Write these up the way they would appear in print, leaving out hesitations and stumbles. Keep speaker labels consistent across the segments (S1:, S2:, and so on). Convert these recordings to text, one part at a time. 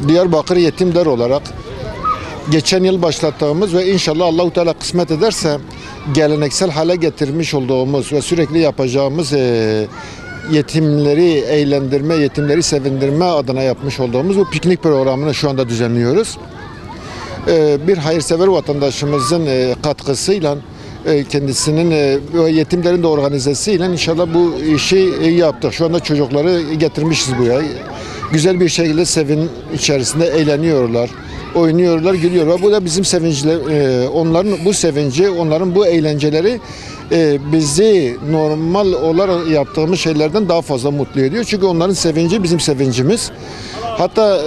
S1: Diyarbakır Yetimler olarak geçen yıl başlattığımız ve inşallah Allah-u Teala kısmet ederse geleneksel hale getirmiş olduğumuz ve sürekli yapacağımız yetimleri eğlendirme, yetimleri sevindirme adına yapmış olduğumuz bu piknik programını şu anda düzenliyoruz. Bir hayırsever vatandaşımızın katkısıyla kendisinin ve yetimlerin de organizesiyle inşallah bu işi yaptık. Şu anda çocukları getirmişiz buraya. Güzel bir şekilde sevin içerisinde eğleniyorlar, oynuyorlar, gülüyorlar. Bu da bizim onların bu sevinci, onların bu eğlenceleri bizi normal olarak yaptığımız şeylerden daha fazla mutlu ediyor. Çünkü onların sevinci bizim sevincimiz. Hatta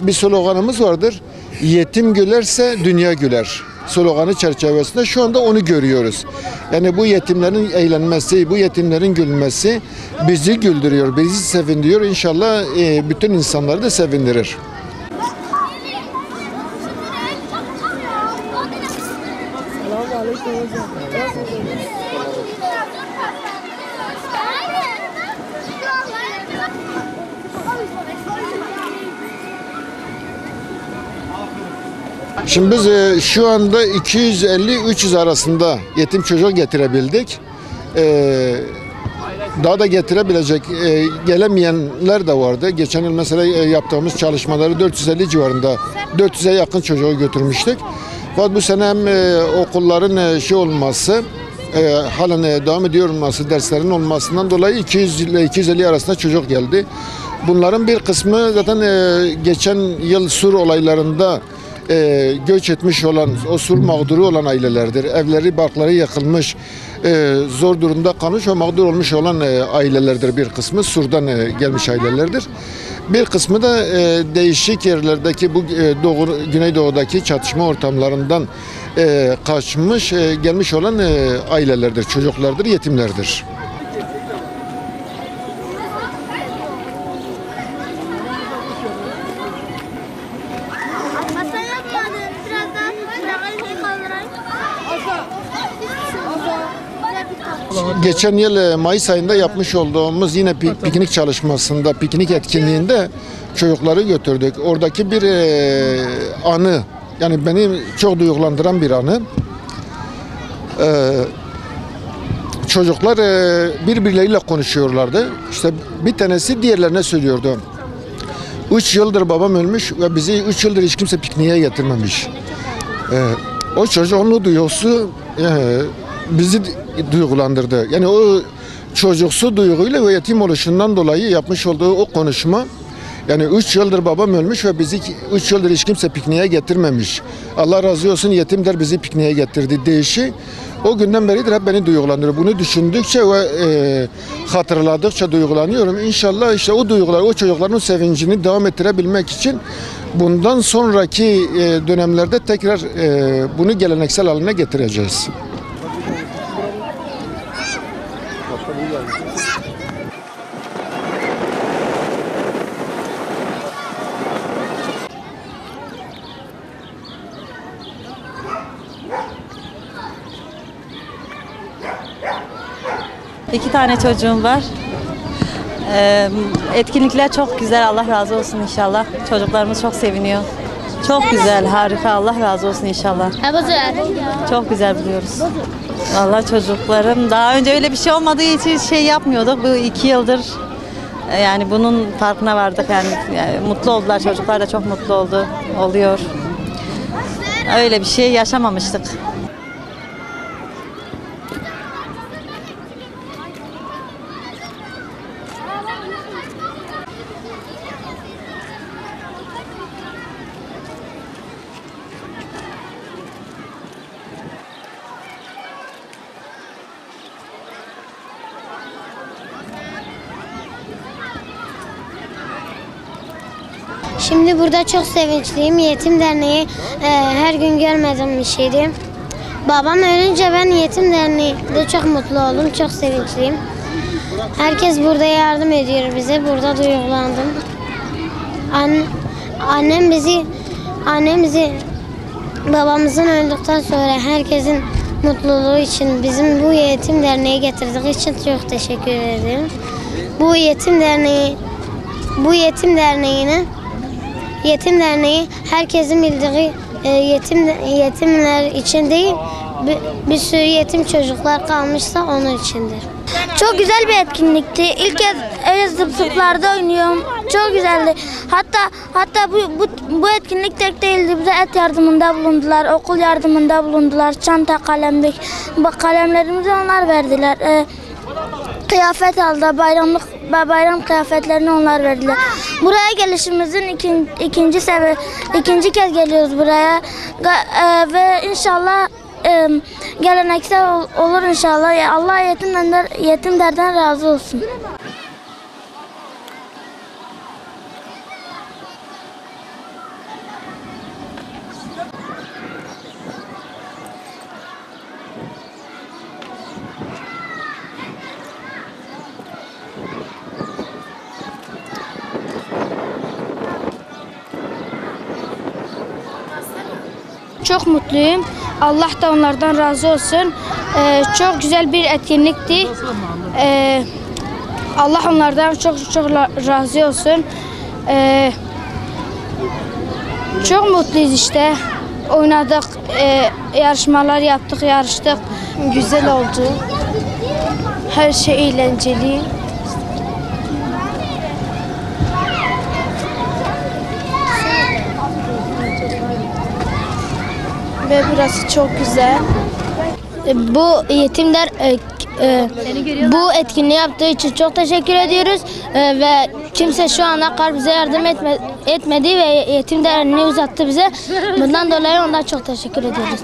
S1: bir sloganımız vardır. Yetim gülerse dünya güler sloganı çerçevesinde şu anda onu görüyoruz. Yani bu yetimlerin eğlenmesi, bu yetimlerin gülmesi bizi güldürüyor, bizi sevindiriyor. İnşallah bütün insanları da sevindirir. Şimdi biz şu anda 250-300 arasında yetim çocuk getirebildik. Daha da getirebilecek gelemeyenler de vardı. Geçen yıl mesela yaptığımız çalışmaları 450 civarında 400'e yakın çocuğu götürmüştük. Fakat bu sene hem okulların olması, halen devam ediyor olması, derslerin olmasından dolayı 200 ile 250 arasında çocuk geldi. Bunların bir kısmı zaten geçen yıl Sur olaylarında göç etmiş olan, o Sur mağduru olan ailelerdir. Evleri, barkları yakılmış, zor durumda kalmış ve mağdur olmuş olan ailelerdir bir kısmı. Sur'dan gelmiş ailelerdir. Bir kısmı da değişik yerlerdeki bu Güneydoğu'daki çatışma ortamlarından kaçmış, gelmiş olan ailelerdir, çocuklardır, yetimlerdir. Geçen yıl Mayıs ayında yapmış olduğumuz yine piknik çalışmasında, piknik etkinliğinde çocukları götürdük. Oradaki bir anı, yani beni çok duygulandıran bir anı. Çocuklar birbirleriyle konuşuyorlardı. İşte bir tanesi diğerlerine söylüyordu. 3 yıldır babam ölmüş ve bizi 3 yıldır hiç kimse pikniğe getirmemiş. O çocuğun duygusu bizi duygulandırdı. Yani o çocuksu duyguyla ve yetim oluşundan dolayı yapmış olduğu o konuşma, yani 3 yıldır babam ölmüş ve bizi 3 yıldır hiç kimse pikniğe getirmemiş. Allah razı olsun, yetimler bizi pikniğe getirdi deyişi o günden beridir hep beni duygulandırıyor. Bunu düşündükçe ve hatırladıkça duygulanıyorum. İnşallah işte o duygular, o çocukların sevincini devam ettirebilmek için bundan sonraki dönemlerde tekrar bunu geleneksel haline getireceğiz.
S2: İki tane çocuğum var. Etkinlikler çok güzel. Allah razı olsun inşallah. Çocuklarımız çok seviniyor. Çok güzel, harika. Allah razı olsun inşallah. Çok güzel biliyoruz. Vallahi çocuklarım daha önce öyle bir şey olmadığı için şey yapmıyorduk. Bu 2 yıldır yani bunun farkına vardık. Yani mutlu oldular. Çocuklar da çok mutlu oluyor. Öyle bir şey yaşamamıştık.
S3: Şimdi burada çok sevinçliyim. Yetim Derneği her gün görmediğim bir şeydi. Babam ölünce ben Yetim Derneği'de çok mutlu oldum, çok sevinçliyim. Herkes burada yardım ediyor bize, burada duygulandım. Annem bizi babamızın öldükten sonra herkesin mutluluğu için bizim bu Yetim Derneği getirdiği için çok teşekkür ederim. Bu Yetim Derneği herkesin bildiği yetimler için değil, bir sürü yetim çocuklar kalmışsa onun içindir.
S4: Çok güzel bir etkinlikti. İlk kez öyle zıp zıplarda oynuyorum. Çok güzeldi. Hatta bu etkinlik tek değildi. Bize et yardımında bulundular, okul yardımında bulundular, çanta, kalemlik. Kalemlerimizi onlar verdiler. Kıyafet aldı, bayram kıyafetlerini onlar verdiler. Buraya gelişimizin ikinci kez geliyoruz buraya ve inşallah geleneksel olur inşallah. Allah yetimlerden razı olsun. Çok mutluyum. Allah da onlardan razı olsun. Çok güzel bir etkinlikti. Allah onlardan çok razı olsun. Çok mutluyuz işte. Oynadık, yarışmalar yaptık, yarıştık. Güzel oldu. Her şey eğlenceli. Ve burası çok güzel. Bu yetimler bu etkinliği yaptığı için çok teşekkür ediyoruz ve kimse şu ana kadar bize yardım etmedi ve Yetim Derneği uzattı bize. Bundan dolayı ondan çok teşekkür ediyoruz.